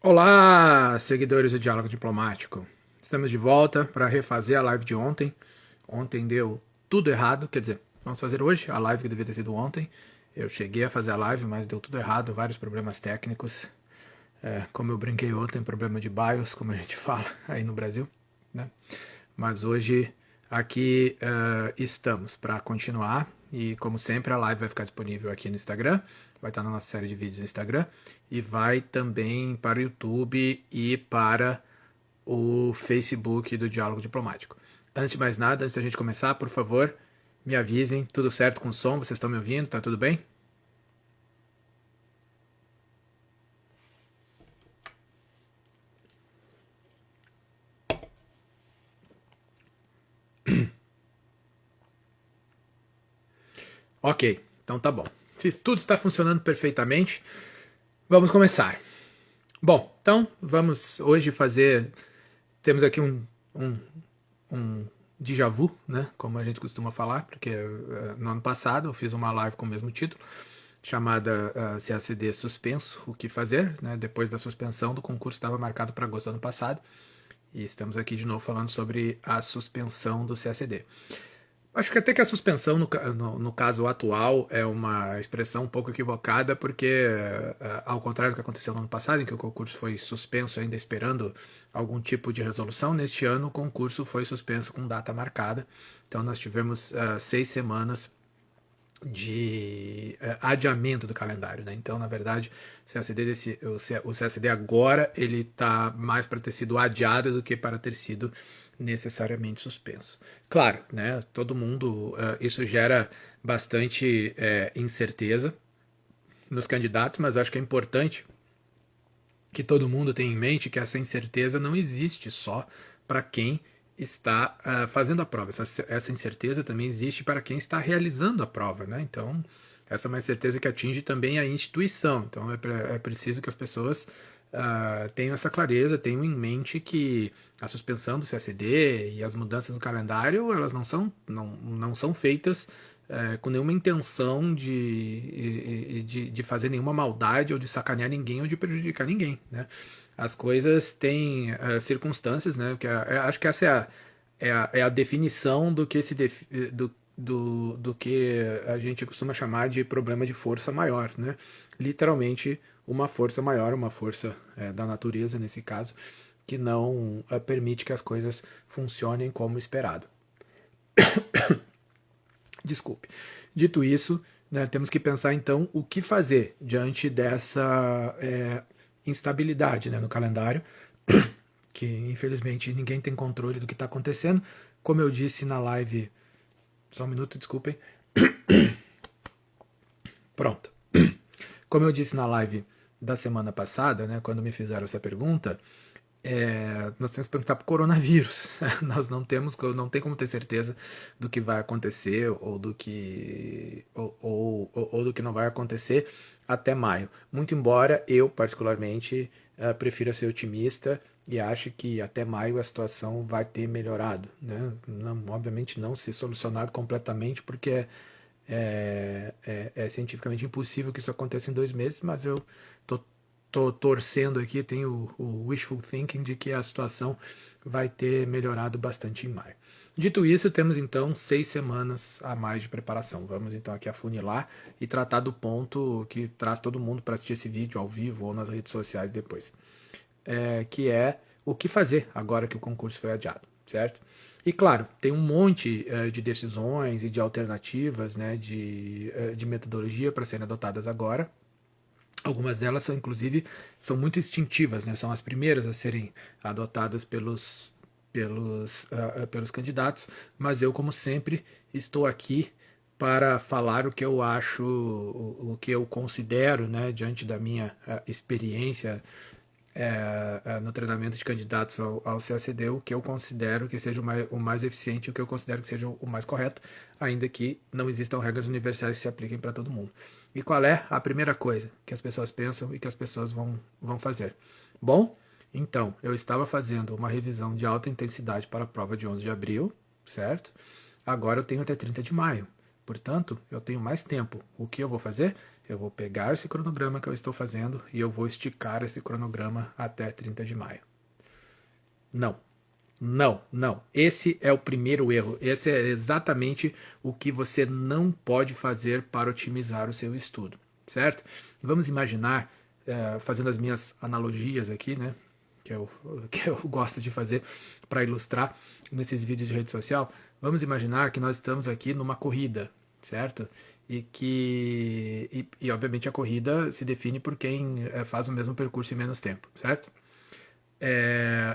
Olá, seguidores do Diálogo Diplomático. Estamos de volta para refazer a live de ontem. Ontem deu tudo errado, quer dizer, vamos fazer hoje a live que devia ter sido ontem. Eu cheguei a fazer a live, mas deu tudo errado, vários problemas técnicos. Como eu brinquei ontem, problema de BIOS, como a gente fala aí no Brasil, né? Mas hoje aqui estamos para continuar e como sempre a live vai ficar disponível aqui no Instagram, vai estar na nossa série de vídeos no Instagram e vai também para o YouTube e para o Facebook do Diálogo Diplomático. Antes de mais nada, antes da gente começar, por favor, me avisem, tudo certo com o som, vocês estão me ouvindo, tá tudo bem? Ok, então tá bom. Se tudo está funcionando perfeitamente, vamos começar. Bom, então vamos hoje fazer. Temos aqui um déjà vu, né? Como a gente costuma falar, porque no ano passado eu fiz uma live com o mesmo título, chamada CACD Suspenso, o que fazer, né? Depois da suspensão do concurso estava marcado para agosto do ano passado. E estamos aqui de novo falando sobre a suspensão do CACD. Acho que até que a suspensão, no caso atual, é uma expressão um pouco equivocada, porque, ao contrário do que aconteceu no ano passado, em que o concurso foi suspenso ainda esperando algum tipo de resolução, neste ano o concurso foi suspenso com data marcada. Então nós tivemos 6 semanas de adiamento do calendário, né? Então, na verdade, o CACD agora ele está mais para ter sido adiado do que para ter sido necessariamente suspenso. Claro, né? Todo mundo, isso gera bastante incerteza nos candidatos, mas acho que é importante que todo mundo tenha em mente que essa incerteza não existe só para quem está fazendo a prova. Essa incerteza também existe para quem está realizando a prova, né? Então, essa é uma incerteza que atinge também a instituição. Então, é preciso que as pessoas tenham essa clareza, tenham em mente que a suspensão do CACD e as mudanças no calendário, elas não são feitas com nenhuma intenção de fazer nenhuma maldade ou de sacanear ninguém ou de prejudicar ninguém, né? As coisas têm circunstâncias, né? Acho que essa é a definição do que do que a gente costuma chamar de problema de força maior, né? Literalmente uma força maior, uma força da natureza nesse caso, que não permite que as coisas funcionem como esperado. Desculpe. Dito isso, né, temos que pensar então o que fazer diante dessa instabilidade, né, no calendário, que infelizmente ninguém tem controle do que está acontecendo. Como eu disse na live. Só um minuto, desculpem. Pronto. Como eu disse na live da semana passada, né, quando me fizeram essa pergunta, nós temos que perguntar para o coronavírus. Nós não tem como ter certeza do que vai acontecer ou do que ou do que não vai acontecer até maio. Muito embora eu particularmente prefira ser otimista e ache que até maio a situação vai ter melhorado, né? Não, obviamente não se solucionado completamente, porque é cientificamente impossível que isso aconteça em 2 meses, mas eu tô torcendo aqui, tenho o wishful thinking de que a situação vai ter melhorado bastante em maio. Dito isso, temos então 6 semanas a mais de preparação. Vamos então aqui afunilar e tratar do ponto que traz todo mundo para assistir esse vídeo ao vivo ou nas redes sociais depois, que é o que fazer agora que o concurso foi adiado, certo? E claro, tem um monte de decisões e de alternativas, né, de metodologia para serem adotadas agora. Algumas delas são, inclusive, são muito instintivas, né? São as primeiras a serem adotadas pelos candidatos, mas eu, como sempre, estou aqui para falar o que eu acho, o que eu considero, né, diante da minha experiência no treinamento de candidatos ao CACD, o que eu considero que seja o mais eficiente, o que eu considero que seja o mais correto, ainda que não existam regras universais que se apliquem para todo mundo. E qual é a primeira coisa que as pessoas pensam e que as pessoas vão fazer? Bom, então, eu estava fazendo uma revisão de alta intensidade para a prova de 11 de abril, certo? Agora eu tenho até 30 de maio. Portanto, eu tenho mais tempo. O que eu vou fazer? Eu vou pegar esse cronograma que eu estou fazendo e eu vou esticar esse cronograma até 30 de maio. Não. Não, não. Esse é o primeiro erro. Esse é exatamente o que você não pode fazer para otimizar o seu estudo, certo? Vamos imaginar, fazendo as minhas analogias aqui, né? Que eu gosto de fazer para ilustrar nesses vídeos de rede social. Vamos imaginar que nós estamos aqui numa corrida, certo? E obviamente a corrida se define por quem faz o mesmo percurso em menos tempo, certo?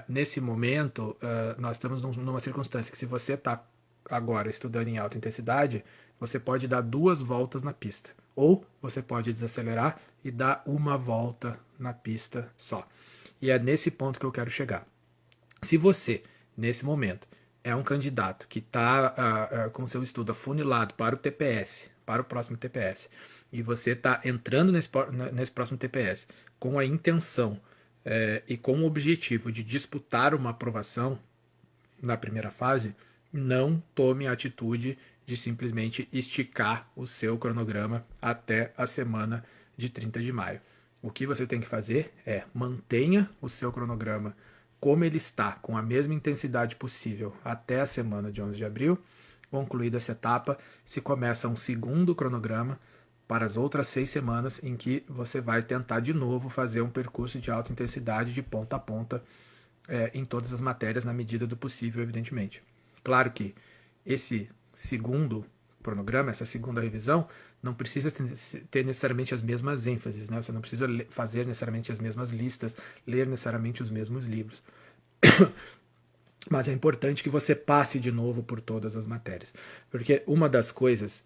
Nesse momento, nós estamos numa circunstância que se você está agora estudando em alta intensidade, você pode dar 2 voltas na pista. Ou você pode desacelerar e dar uma volta na pista só. E é nesse ponto que eu quero chegar. Se você, nesse momento, é um candidato que está com seu estudo afunilado para o TPS, para o próximo TPS, e você está entrando nesse próximo TPS com a intenção e com o objetivo de disputar uma aprovação na primeira fase, não tome a atitude de simplesmente esticar o seu cronograma até a semana de 30 de maio. O que você tem que fazer é mantenha o seu cronograma como ele está, com a mesma intensidade possível até a semana de 11 de abril. Concluída essa etapa, se começa um segundo cronograma para as outras 6 semanas em que você vai tentar de novo fazer um percurso de alta intensidade de ponta a ponta em todas as matérias na medida do possível, evidentemente. Claro que esse segundo cronograma, essa segunda revisão, não precisa ter necessariamente as mesmas ênfases, né? Você não precisa fazer necessariamente as mesmas listas, ler necessariamente os mesmos livros. Mas é importante que você passe de novo por todas as matérias. Porque uma das coisas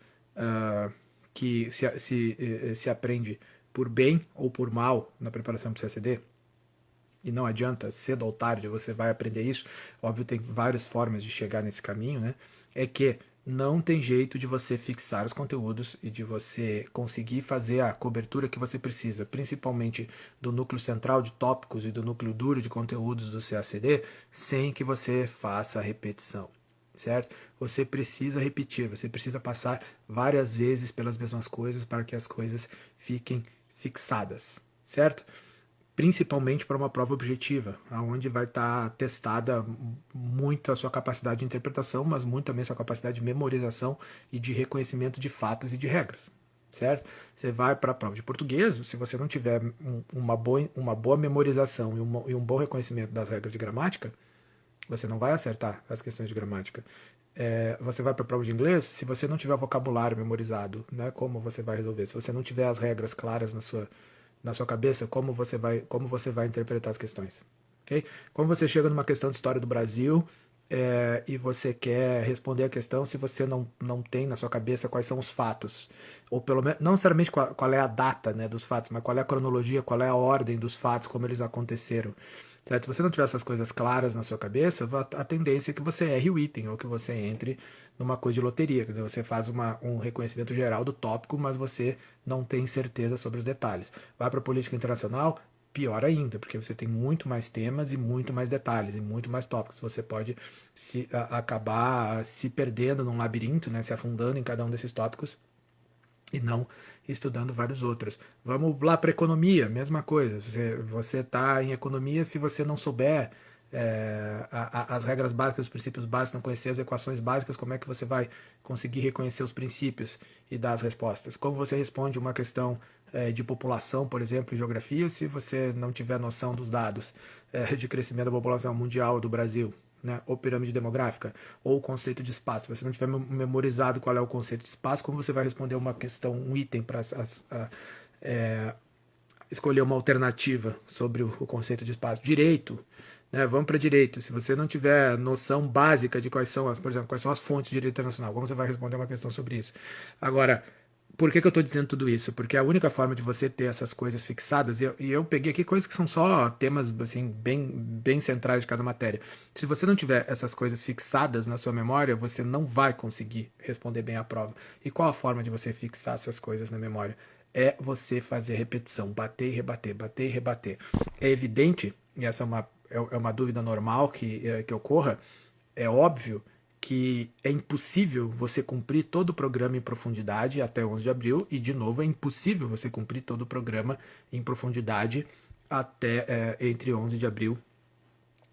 que se aprende por bem ou por mal na preparação para o CACD, e não adianta, cedo ou tarde você vai aprender isso, óbvio tem várias formas de chegar nesse caminho, né? É que não tem jeito de você fixar os conteúdos e de você conseguir fazer a cobertura que você precisa, principalmente do núcleo central de tópicos e do núcleo duro de conteúdos do CACD, sem que você faça a repetição, certo? Você precisa repetir, você precisa passar várias vezes pelas mesmas coisas para que as coisas fiquem fixadas, certo? Principalmente para uma prova objetiva, onde vai estar testada muito a sua capacidade de interpretação, mas muito também a sua capacidade de memorização e de reconhecimento de fatos e de regras, certo? Você vai para a prova de português, se você não tiver uma boa memorização e um bom reconhecimento das regras de gramática, você não vai acertar as questões de gramática. Você vai para a prova de inglês, se você não tiver vocabulário memorizado, né, como você vai resolver? Se você não tiver as regras claras na sua cabeça, como você vai interpretar as questões. Okay? Como você chega numa questão de história do Brasil e você quer responder a questão se você não tem na sua cabeça quais são os fatos, ou pelo menos, não necessariamente qual é a data, né, dos fatos, mas qual é a cronologia, qual é a ordem dos fatos, como eles aconteceram. Certo? Se você não tiver essas coisas claras na sua cabeça, a tendência é que você erre o item, ou que você entre numa coisa de loteria. Quer dizer, você faz um reconhecimento geral do tópico, mas você não tem certeza sobre os detalhes. Vai para a política internacional, pior ainda, porque você tem muito mais temas e muito mais detalhes, e muito mais tópicos. Você pode acabar se perdendo num labirinto, né, se afundando em cada um desses tópicos, e não estudando vários outros. Vamos lá para economia, mesma coisa. Você está em economia, se você não souber as regras básicas, os princípios básicos, não conhecer as equações básicas, como é que você vai conseguir reconhecer os princípios e dar as respostas? Como você responde uma questão de população, por exemplo, em geografia, se você não tiver noção dos dados de crescimento da população mundial do Brasil? Né, ou pirâmide demográfica, ou o conceito de espaço. Se você não tiver memorizado qual é o conceito de espaço, como você vai responder uma questão, um item para escolher uma alternativa sobre o conceito de espaço? Direito, né, vamos para direito. Se você não tiver noção básica de quais são por exemplo, quais são as fontes de direito internacional, como você vai responder uma questão sobre isso? Agora, por que eu estou dizendo tudo isso? Porque a única forma de você ter essas coisas fixadas, e eu peguei aqui coisas que são só temas assim, bem centrais de cada matéria. Se você não tiver essas coisas fixadas na sua memória, você não vai conseguir responder bem a prova. E qual a forma de você fixar essas coisas na memória? É você fazer repetição, bater e rebater, bater e rebater. É evidente, e essa é uma dúvida normal que ocorra, é óbvio que é impossível você cumprir todo o programa em profundidade até 11 de abril, e, de novo, é impossível você cumprir todo o programa em profundidade até entre 11 de abril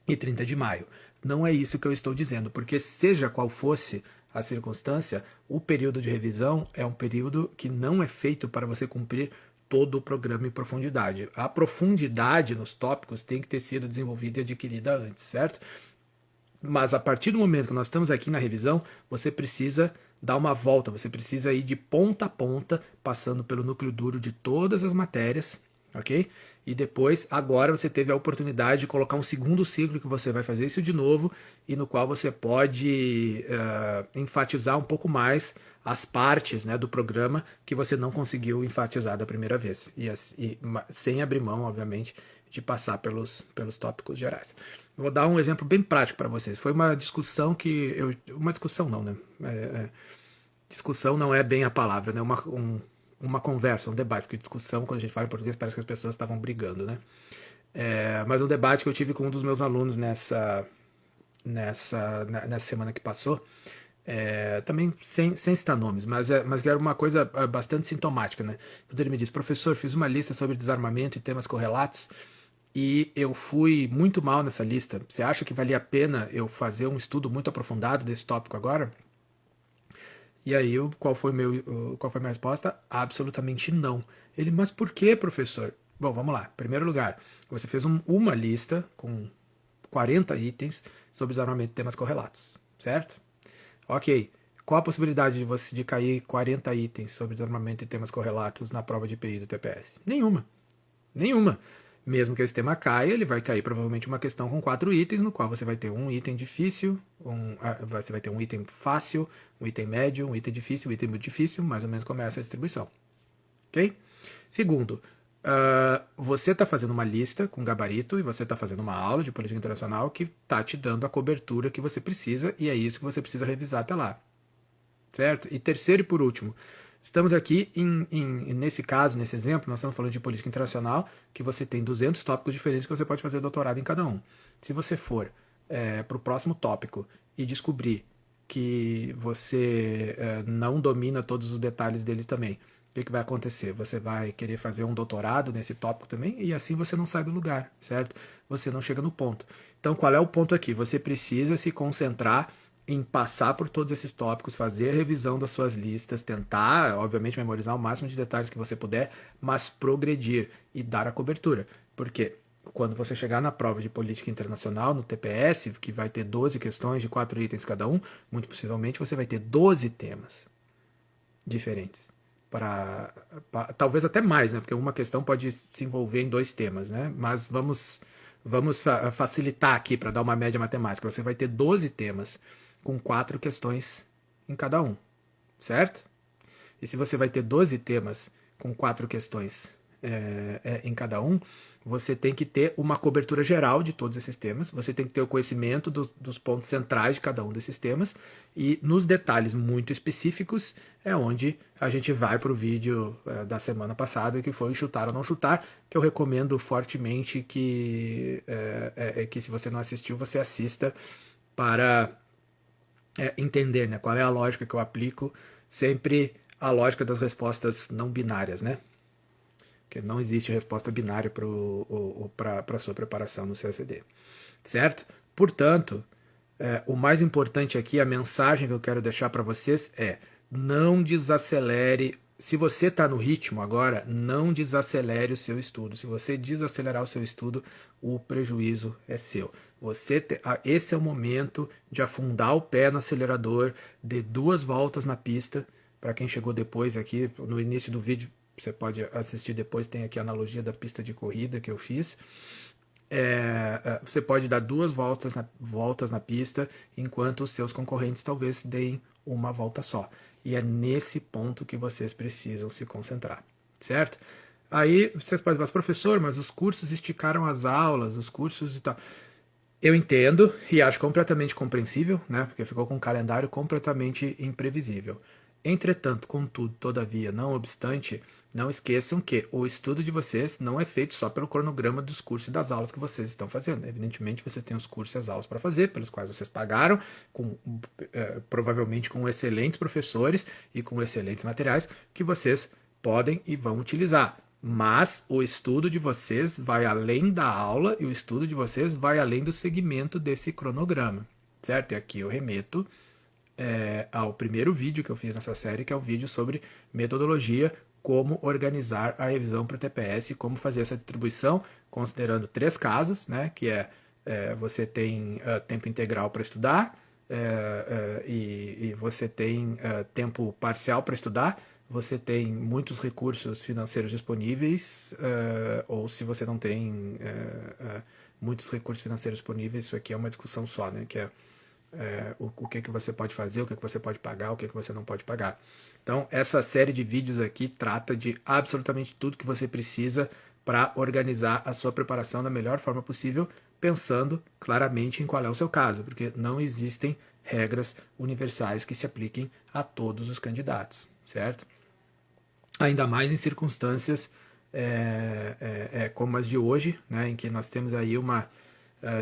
e 30 de maio. Não é isso que eu estou dizendo, porque seja qual fosse a circunstância, o período de revisão é um período que não é feito para você cumprir todo o programa em profundidade. A profundidade nos tópicos tem que ter sido desenvolvida e adquirida antes, certo? Mas a partir do momento que nós estamos aqui na revisão, você precisa dar uma volta, você precisa ir de ponta a ponta, passando pelo núcleo duro de todas as matérias, ok? E depois, agora você teve a oportunidade de colocar um segundo ciclo que você vai fazer isso de novo e no qual você pode enfatizar um pouco mais as partes, né, do programa que você não conseguiu enfatizar da primeira vez. Sem abrir mão, obviamente, de passar pelos tópicos gerais. Vou dar um exemplo bem prático para vocês. Foi uma discussão que uma discussão não, né? Discussão não é bem a palavra, né? Uma conversa, um debate, porque discussão, quando a gente fala em português, parece que as pessoas estavam brigando, né? Mas um debate que eu tive com um dos meus alunos nessa semana que passou, também sem citar nomes, mas que era uma coisa bastante sintomática, né? Quando ele me disse: professor, fiz uma lista sobre desarmamento e temas correlatos, e eu fui muito mal nessa lista. Você acha que valia a pena eu fazer um estudo muito aprofundado desse tópico agora? E aí, qual foi minha resposta? Absolutamente não. Ele: mas por que, professor? Bom, vamos lá. Em primeiro lugar, você fez uma lista com 40 itens sobre desarmamento e temas correlatos, certo? Ok. Qual a possibilidade de cair 40 itens sobre desarmamento e temas correlatos na prova de IPI do TPS? Nenhuma. Nenhuma. Mesmo que esse tema caia, ele vai cair provavelmente uma questão com 4 itens, no qual você vai ter um item difícil, você vai ter um item fácil, um item médio, um item difícil, um item muito difícil, mais ou menos como é essa distribuição. Ok? Segundo, você está fazendo uma lista com gabarito e você está fazendo uma aula de política internacional que está te dando a cobertura que você precisa, e é isso que você precisa revisar até lá. Certo? E terceiro e por último, estamos aqui, nesse caso, nesse exemplo, nós estamos falando de política internacional, que você tem 200 tópicos diferentes que você pode fazer doutorado em cada um. Se você for para o próximo tópico e descobrir que você não domina todos os detalhes dele também, o que vai acontecer? Você vai querer fazer um doutorado nesse tópico também, e assim você não sai do lugar, certo? Você não chega no ponto. Então, qual é o ponto aqui? Você precisa se concentrar em passar por todos esses tópicos, fazer a revisão das suas listas, tentar, obviamente, memorizar o máximo de detalhes que você puder, mas progredir e dar a cobertura. Porque quando você chegar na prova de política internacional, no TPS, que vai ter 12 questões de 4 itens cada um, muito possivelmente você vai ter 12 temas diferentes. Talvez até mais, né? Porque uma questão pode se envolver em 2 temas, né? Mas vamos facilitar aqui para dar uma média matemática. Você vai ter 12 temas com 4 questões em cada um, certo? E se você vai ter 12 temas com 4 questões em cada um, você tem que ter uma cobertura geral de todos esses temas, você tem que ter o conhecimento dos pontos centrais de cada um desses temas, e nos detalhes muito específicos é onde a gente vai para o vídeo da semana passada, que foi chutar ou não chutar, que eu recomendo fortemente que se você não assistiu, você assista para entender, né, qual é a lógica que eu aplico, sempre a lógica das respostas não binárias, né? Porque não existe resposta binária para a sua preparação no CSD, certo? Portanto, o mais importante aqui, a mensagem que eu quero deixar para vocês é: não desacelere. Se você está no ritmo agora, não desacelere o seu estudo. Se você desacelerar o seu estudo, o prejuízo é seu. Esse é o momento de afundar o pé no acelerador, de 2 voltas na pista. Para quem chegou depois aqui, no início do vídeo, você pode assistir depois, tem aqui a analogia da pista de corrida que eu fiz. Você pode dar 2 voltas na pista, enquanto os seus concorrentes talvez deem uma volta só. E é nesse ponto que vocês precisam se concentrar, certo? Aí vocês podem falar: professor, mas os cursos esticaram as aulas, os cursos e tal. Eu entendo e acho completamente compreensível, né? Porque ficou com um calendário completamente imprevisível. Entretanto, contudo, todavia, não obstante, não esqueçam que o estudo de vocês não é feito só pelo cronograma dos cursos e das aulas que vocês estão fazendo. Evidentemente, você tem os cursos e as aulas para fazer, pelos quais vocês pagaram, provavelmente com excelentes professores e com excelentes materiais que vocês podem e vão utilizar. Mas o estudo de vocês vai além da aula e o estudo de vocês vai além do segmento desse cronograma, certo? E aqui eu remeto ao primeiro vídeo que eu fiz nessa série, que é o vídeo sobre metodologia, como organizar a revisão para o TPS, como fazer essa distribuição, considerando 3 casos, né, que você tem tempo integral para estudar, e você tem tempo parcial para estudar, você tem muitos recursos financeiros disponíveis, ou se você não tem muitos recursos financeiros disponíveis, isso aqui é uma discussão só, né, que é o que você pode fazer, o que você pode pagar, o que você não pode pagar. Então, essa série de vídeos aqui trata de absolutamente tudo que você precisa para organizar a sua preparação da melhor forma possível, pensando claramente em qual é o seu caso, porque não existem regras universais que se apliquem a todos os candidatos, certo? Ainda mais em circunstâncias como as de hoje, né, em que nós temos aí uma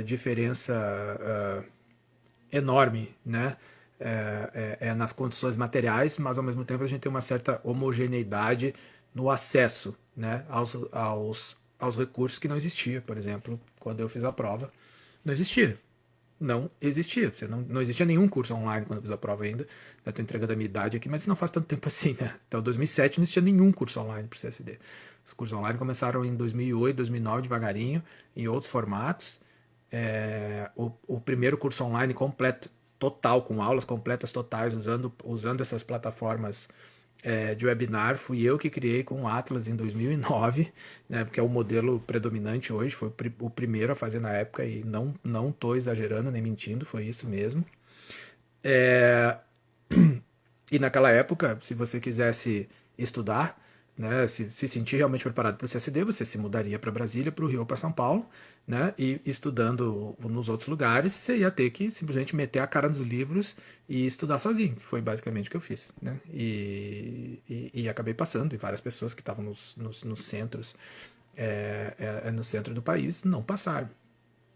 diferença enorme, né? Nas condições materiais, mas ao mesmo tempo a gente tem uma certa homogeneidade no acesso, né, aos recursos que não existia. Por exemplo, quando eu fiz a prova, não existia. Não existia. Não existia nenhum curso online quando eu fiz a prova ainda. Eu estou entregando a minha idade aqui, mas não faz tanto tempo assim, né? Então, em 2007 não existia nenhum curso online para o CSD. Os cursos online começaram em 2008, 2009, devagarinho, em outros formatos. O primeiro curso online completo, total, com aulas completas totais, usando essas plataformas de webinar, fui eu que criei com o Atlas em 2009, né, porque é o modelo predominante hoje, foi o primeiro a fazer na época e não estou exagerando nem mentindo, foi isso mesmo. E naquela época, se você quisesse estudar, né, se sentir realmente preparado para o CSD, você se mudaria para Brasília, para o Rio ou para São Paulo, né, e estudando nos outros lugares, você ia ter que simplesmente meter a cara nos livros e estudar sozinho, que foi basicamente o que eu fiz, né, e acabei passando, e várias pessoas que estavam nos centros, no centro do país, não passaram.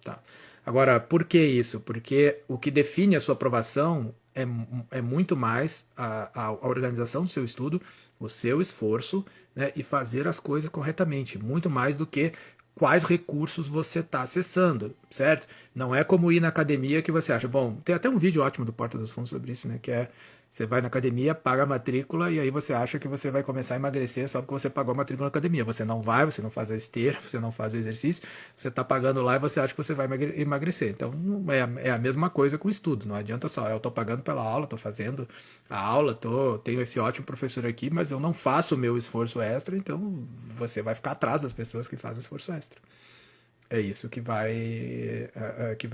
Tá. Agora, por que isso? Porque o que define a sua aprovação é muito mais a organização do seu estudo, o seu esforço, né, e fazer as coisas corretamente, muito mais do que quais recursos você está acessando, certo? Não é como ir na academia que você acha. Bom, tem até um vídeo ótimo do Porta dos Fundos sobre isso, né? Que é você vai na academia, paga a matrícula e aí você acha que você vai começar a emagrecer só porque você pagou a matrícula na academia. Você não vai, você não faz a esteira, você não faz o exercício, você está pagando lá e você acha que você vai emagrecer. Então é a mesma coisa com o estudo. Não adianta só, eu estou pagando pela aula, estou fazendo a aula, tenho esse ótimo professor aqui, mas eu não faço o meu esforço extra, então você vai ficar atrás das pessoas que fazem o esforço extra. É isso que vai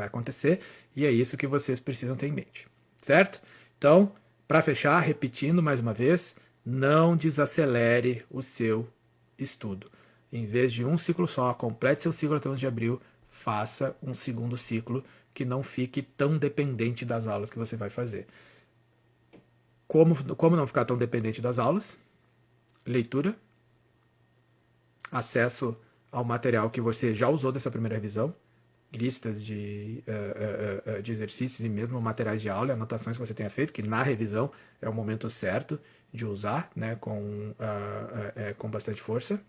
acontecer e é isso que vocês precisam ter em mente, certo? Então, para fechar, repetindo mais uma vez, não desacelere o seu estudo. Em vez de um ciclo só, complete seu ciclo até o 11 de abril, faça um segundo ciclo que não fique tão dependente das aulas que você vai fazer. Como não ficar tão dependente das aulas? Leitura, acesso ao material que você já usou dessa primeira revisão, listas de exercícios e mesmo materiais de aula, anotações que você tenha feito, que na revisão é o momento certo de usar, né, com bastante força.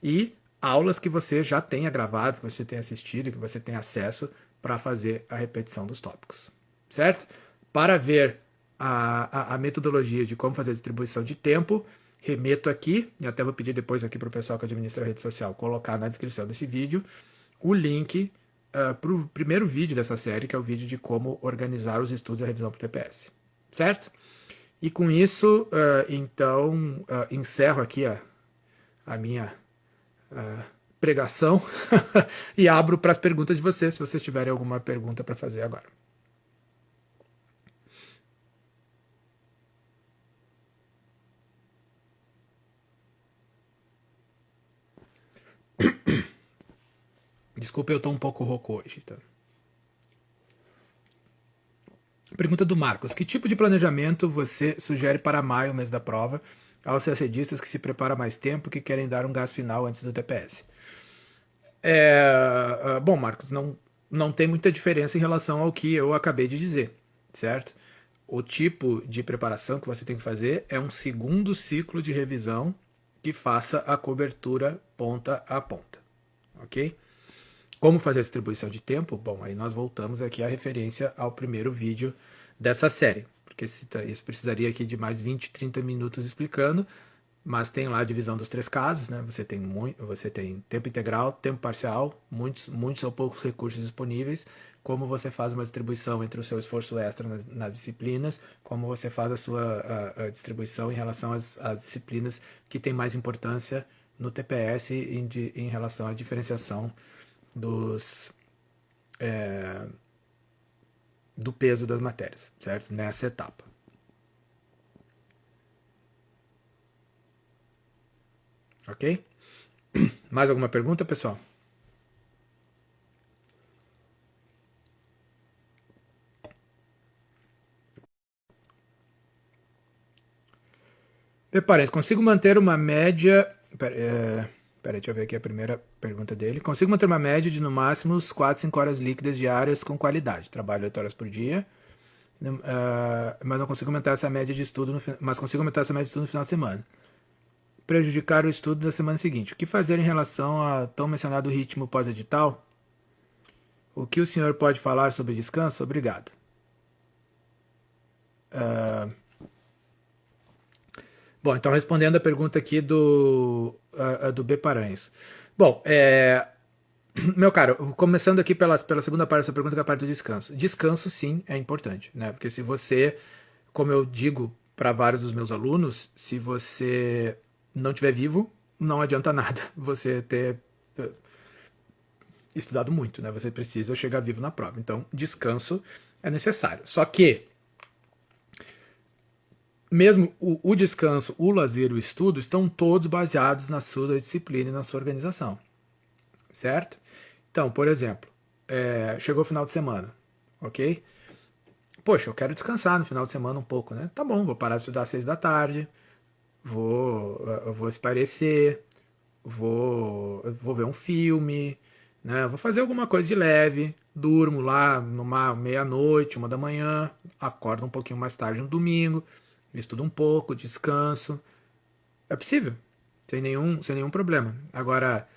E aulas que você já tenha gravado, que você tenha assistido, que você tenha acesso para fazer a repetição dos tópicos, certo? Para ver a metodologia de como fazer a distribuição de tempo, remeto aqui, e até vou pedir depois aqui para o pessoal que administra a rede social colocar na descrição desse vídeo o link para o primeiro vídeo dessa série, que é o vídeo de como organizar os estudos e a revisão para o TPS, certo? E com isso, então, encerro aqui a minha pregação e abro para as perguntas de vocês, se vocês tiverem alguma pergunta para fazer agora. Desculpa, eu estou um pouco rouco hoje. Tá? Pergunta do Marcos. Que tipo de planejamento você sugere para maio, mês da prova, aos CACDistas que se preparam há mais tempo que querem dar um gás final antes do TPS. Bom, Marcos, não tem muita diferença em relação ao que eu acabei de dizer, certo? O tipo de preparação que você tem que fazer é um segundo ciclo de revisão que faça a cobertura ponta a ponta, ok? Como fazer a distribuição de tempo? Bom, aí nós voltamos aqui à referência ao primeiro vídeo dessa série, porque isso precisaria aqui de mais 20, 30 minutos explicando, mas tem lá a divisão dos 3 casos, né? Você tem tempo integral, tempo parcial, muitos ou poucos recursos disponíveis, como você faz uma distribuição entre o seu esforço extra nas disciplinas, como você faz a sua a distribuição em relação às disciplinas que têm mais importância no TPS em relação à diferenciação dos do peso das matérias, certo? Nessa etapa. Ok? Mais alguma pergunta, pessoal? Reparem, consigo manter uma média. Peraí, deixa eu ver aqui a primeira pergunta dele. Consigo manter uma média de no máximo 4, 5 horas líquidas diárias com qualidade. Trabalho 8 horas por dia, mas não consigo aumentar essa média de estudo mas consigo aumentar essa média de estudo no final de semana. Prejudicar o estudo da semana seguinte. O que fazer em relação a tão mencionado ritmo pós-edital? O que o senhor pode falar sobre descanso? Obrigado. Bom, então respondendo a pergunta aqui do B. Paranhos. Bom, meu caro, começando aqui pela segunda parte da sua pergunta, que é a parte do descanso. Descanso, sim, é importante, né? Porque se você, como eu digo para vários dos meus alunos, se você não estiver vivo, não adianta nada você ter estudado muito, né? Você precisa chegar vivo na prova. Então, descanso é necessário. Só que mesmo o descanso, o lazer e o estudo estão todos baseados na sua disciplina e na sua organização, certo? Então, por exemplo, chegou o final de semana, ok? Poxa, eu quero descansar no final de semana um pouco, né? Tá bom, vou parar de estudar às 6 da tarde, vou espairecer, vou ver um filme, né? Vou fazer alguma coisa de leve, durmo lá numa meia-noite, 1 da manhã, acordo um pouquinho mais tarde no domingo, estudo um pouco, descanso. É possível, sem nenhum problema. Agora,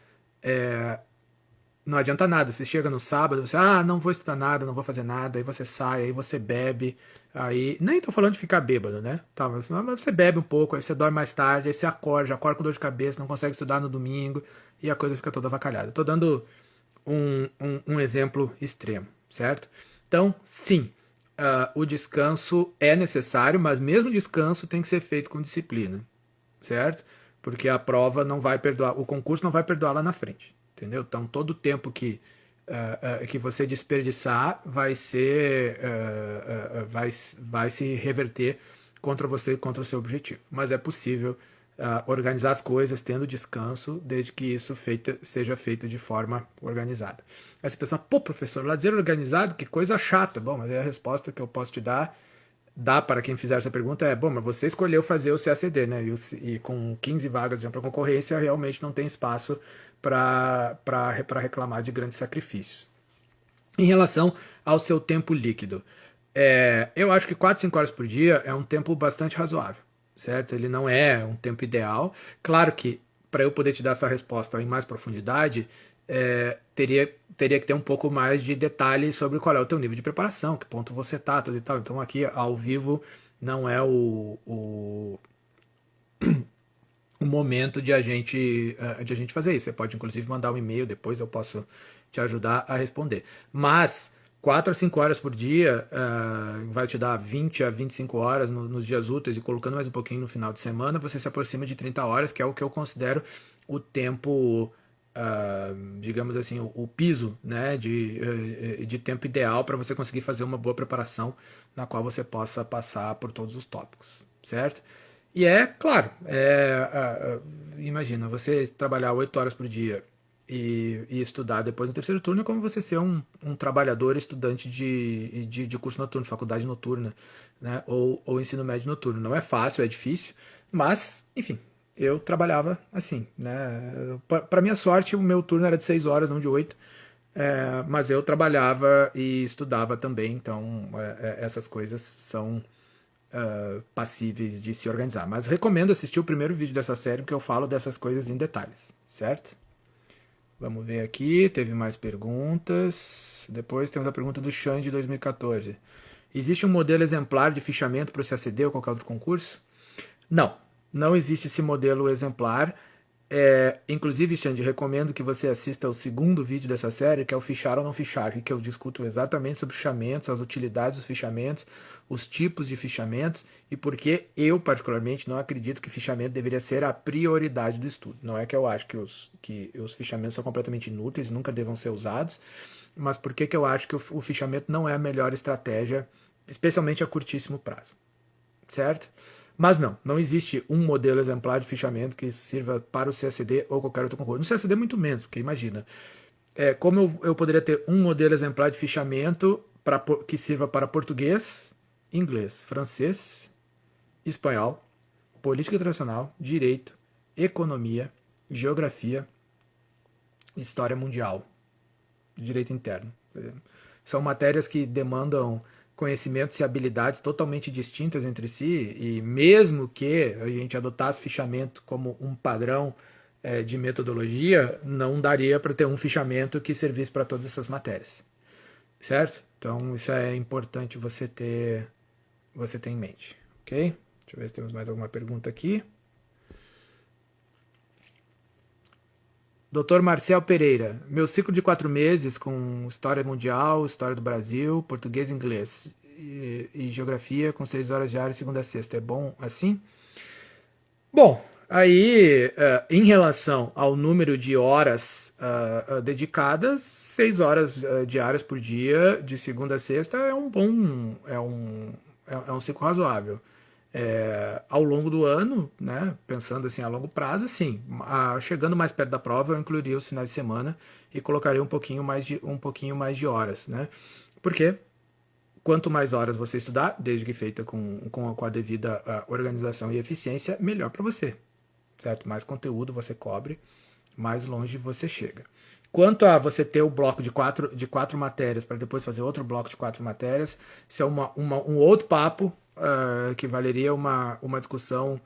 não adianta nada. Você chega no sábado, você, não vou estudar nada, não vou fazer nada, aí você sai, aí você bebe, aí. Nem tô falando de ficar bêbado, né? Tá, mas você bebe um pouco, aí você dorme mais tarde, aí você acorda, já acorda com dor de cabeça, não consegue estudar no domingo, e a coisa fica toda avacalhada. Tô dando um exemplo extremo, certo? Então, sim, o descanso é necessário, mas mesmo o descanso tem que ser feito com disciplina, certo? Porque a prova não vai perdoar, o concurso não vai perdoar lá na frente, entendeu? Então, todo o tempo que você desperdiçar vai se reverter contra você e contra o seu objetivo. Mas é possível organizar as coisas tendo descanso, desde que isso seja feito de forma organizada. Aí você pensa, pô, professor, lazer organizado, que coisa chata. Bom, mas é a resposta que eu posso te dar para quem fizer essa pergunta bom, mas você escolheu fazer o CACD, né? E com 15 vagas de ampla concorrência, realmente não tem espaço para reclamar de grandes sacrifícios. Em relação ao seu tempo líquido, eu acho que 4, 5 horas por dia é um tempo bastante razoável, certo? Ele não é um tempo ideal. Claro que para eu poder te dar essa resposta em mais profundidade, teria que ter um pouco mais de detalhes sobre qual é o teu nível de preparação, que ponto você tá, tudo e tal. Então aqui ao vivo não é o momento de a gente fazer isso. Você pode inclusive mandar um e-mail, depois eu posso te ajudar a responder. Mas 4 a 5 horas por dia vai te dar 20 a 25 horas nos dias úteis, e colocando mais um pouquinho no final de semana, você se aproxima de 30 horas, que é o que eu considero o tempo, digamos assim, o piso, né, de tempo ideal para você conseguir fazer uma boa preparação na qual você possa passar por todos os tópicos, certo? E claro, imagina, você trabalhar 8 horas por dia e estudar depois no terceiro turno é como você ser um trabalhador estudante de curso noturno, faculdade noturna, né? Ou ensino médio noturno. Não é fácil, é difícil, Mas, enfim, eu trabalhava assim, né? Para minha sorte, o meu turno era de 6 horas, não de 8. Mas eu trabalhava e estudava também, então essas coisas são passíveis de se organizar. Mas recomendo assistir o primeiro vídeo dessa série, porque eu falo dessas coisas em detalhes, certo? Vamos ver aqui, teve mais perguntas. Depois temos a pergunta do Xande de 2014. Existe um modelo exemplar de fichamento para o CACD ou qualquer outro concurso? Não, não existe esse modelo exemplar. Inclusive, Xande, recomendo que você assista ao segundo vídeo dessa série, que é o Fichar ou Não Fichar, que eu discuto exatamente sobre fichamentos, as utilidades dos fichamentos, os tipos de fichamentos e por que eu, particularmente, não acredito que fichamento deveria ser a prioridade do estudo. Não é que eu acho que os fichamentos são completamente inúteis, nunca devam ser usados, mas por que eu acho que o fichamento não é a melhor estratégia, especialmente a curtíssimo prazo, certo? Mas não existe um modelo exemplar de fichamento que sirva para o CACD ou qualquer outro concurso. No CACD muito menos, porque imagina, como eu poderia ter um modelo exemplar de fichamento que sirva para português, inglês, francês, espanhol, política internacional, direito, economia, geografia, história mundial, direito interno. São matérias que demandam conhecimentos e habilidades totalmente distintas entre si, e mesmo que a gente adotasse fichamento como um padrão de metodologia, não daria para ter um fichamento que servisse para todas essas matérias, certo? Então isso é importante você ter em mente, ok? Deixa eu ver se temos mais alguma pergunta aqui. Dr. Marcel Pereira, meu ciclo de 4 meses com História Mundial, História do Brasil, Português e Inglês e Geografia com 6 horas diárias, segunda a sexta, é bom assim? Bom, aí em relação ao número de horas dedicadas, 6 horas diárias por dia, de segunda a sexta, é um bom, é um ciclo razoável. Ao longo do ano, né, pensando assim a longo prazo, sim, chegando mais perto da prova, eu incluiria os finais de semana e colocaria um pouquinho mais de horas, né? Porque quanto mais horas você estudar, desde que feita com a devida organização e eficiência, melhor para você, certo? Mais conteúdo você cobre, mais longe você chega. Quanto a você ter o bloco de quatro matérias para depois fazer outro bloco de 4 matérias, isso é um outro papo que valeria uma discussão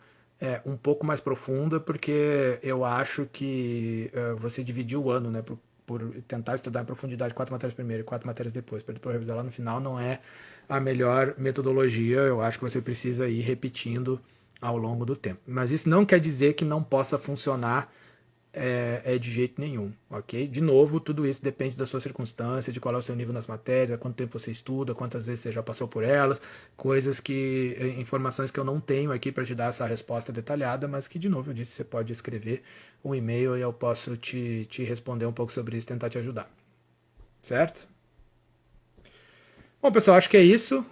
um pouco mais profunda, porque eu acho que você dividir o ano, né, por tentar estudar em profundidade 4 matérias primeiro e 4 matérias depois, para depois revisar lá no final, não é a melhor metodologia. Eu acho que você precisa ir repetindo ao longo do tempo. Mas isso não quer dizer que não possa funcionar de jeito nenhum, ok? De novo, tudo isso depende da sua circunstância, de qual é o seu nível nas matérias, quanto tempo você estuda, quantas vezes você já passou por elas, informações que eu não tenho aqui para te dar essa resposta detalhada, mas que, de novo, eu disse, você pode escrever um e-mail e eu posso te responder um pouco sobre isso, tentar te ajudar, certo? Bom, pessoal, acho que é isso.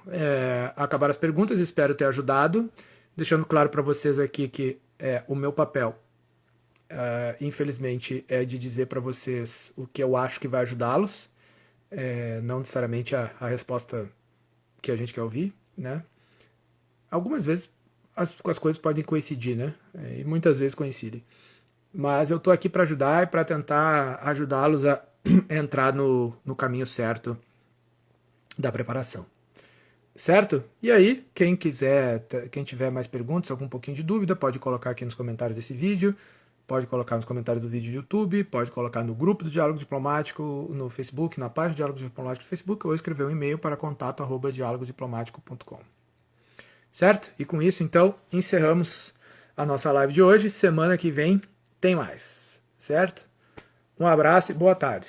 Acabaram as perguntas, espero ter ajudado, deixando claro para vocês aqui que o meu papel infelizmente, é de dizer para vocês o que eu acho que vai ajudá-los, não necessariamente a resposta que a gente quer ouvir, né? Algumas vezes as coisas podem coincidir, né? E muitas vezes coincidem. Mas eu estou aqui para ajudar e para tentar ajudá-los a entrar no caminho certo da preparação. Certo? E aí, quem tiver mais perguntas, algum pouquinho de dúvida, pode colocar aqui nos comentários desse vídeo. Pode colocar nos comentários do vídeo do YouTube, pode colocar no grupo do Diálogo Diplomático no Facebook, na página do Diálogo Diplomático no Facebook, ou escrever um e-mail para contato@dialogodiplomático.com. Certo? E com isso, então, encerramos a nossa live de hoje. Semana que vem tem mais. Certo? Um abraço e boa tarde.